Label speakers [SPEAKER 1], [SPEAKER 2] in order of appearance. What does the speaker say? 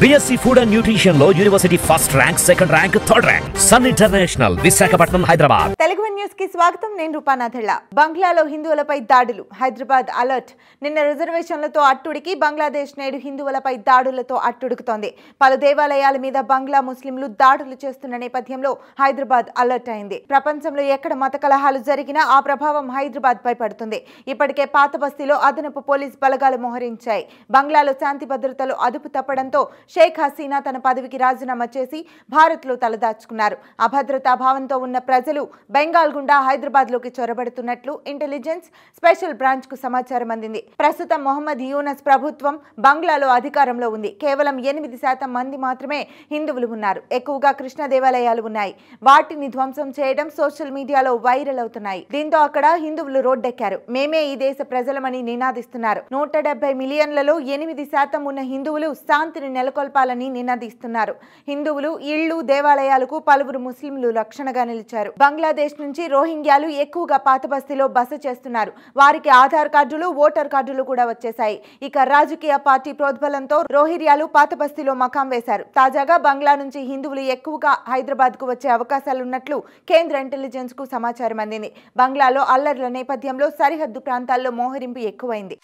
[SPEAKER 1] BSc Food and Nutrition లో university first rank, second rank, third rank. Sun International, Visakhapatnam, Hyderabad.
[SPEAKER 2] Telugu news కి స్వాగతం. నేను రూపానాథళ్ళ. బంగ్లాలో హిందువులపై దాడులు, హైదరాబాద్ అలర్ట్. నిన్న రిజర్వేషన్లతో అట్టుడికి బంగ్లాదేశ్ నేడు హిందువులపై దాడులతో అట్టుడుకుతోంది. పలు దేవాలయాల మీద బంగ్లా ముస్లింలు దాడులు చేస్తున్న నేపథ్యంలో హైదరాబాద్ అలర్ట్ అయింది. ప్రపంచంలో ఎక్కడ మత కలహాలు జరిగినా ఆ ప్రభావం హైదరాబాద్ పై పడుతుంది. ఇప్పటికే పాత బస్తీలో అదనపు పోలీస్ బలగాలు మోహరించాయి. బంగ్లాలో శాంతి భద్రతలు అదుపు తప్పడంతో షేక్ హసీనా తన పదవికి రాజీనామా చేసి భారత్లో తలదాచుకున్నారు. అభద్రతా భావంతో ఉన్న ప్రజలు బెంగాల్ గుండా హైదరాబాద్ లోకి చొరబడుతున్నట్లు ఇంటెలిజెన్స్ స్పెషల్ బ్రాంచ్ కు సమాచారం అందింది. ప్రస్తుతం మొహమ్మద్ యూనస్ ప్రభుత్వం బంగ్లాలో అధికారంలో ఉంది. కేవలం 8% మంది మాత్రమే హిందువులు ఉన్నారు. ఎక్కువగా కృష్ణ దేవాలయాలు ఉన్నాయి. వాటిని ధ్వంసం చేయడం సోషల్ మీడియాలో వైరల్ అవుతున్నాయి. దీంతో అక్కడ హిందువులు రోడ్డెక్కారు. మేమే ఈ దేశ ప్రజలమని నినాదిస్తున్నారు. 170 మిలియన్లలో 8% ఉన్న హిందువులు శాంతిని నెలకొల్పాలని నినాదిస్తున్నారు. హిందువులు ఇళ్లు, దేవాలయాలకు పలువురు ముస్లింలు రక్షణగా నిలిచారు. బంగ్లాదేశ్ నుంచి రోహింగ్యాలు ఎక్కువగా పాత బస్తీలో బస చేస్తున్నారు. వారికి ఆధార్ కార్డులు, ఓటర్ కార్డులు కూడా వచ్చేశాయి. ఇక రాజకీయ పార్టీ ప్రోద్బలంతో రోహింగ్యాలు పాత బస్తీలో మకాం వేశారు. తాజాగా బంగ్లా నుంచి హిందువులు ఎక్కువగా హైదరాబాద్ కు వచ్చే అవకాశాలున్నట్లు కేంద్ర ఇంటెలిజెన్స్ కు సమాచారం అందింది. బంగ్లాలో అల్లర్ల నేపథ్యంలో సరిహద్దు ప్రాంతాల్లో మోహరింపు ఎక్కువైంది.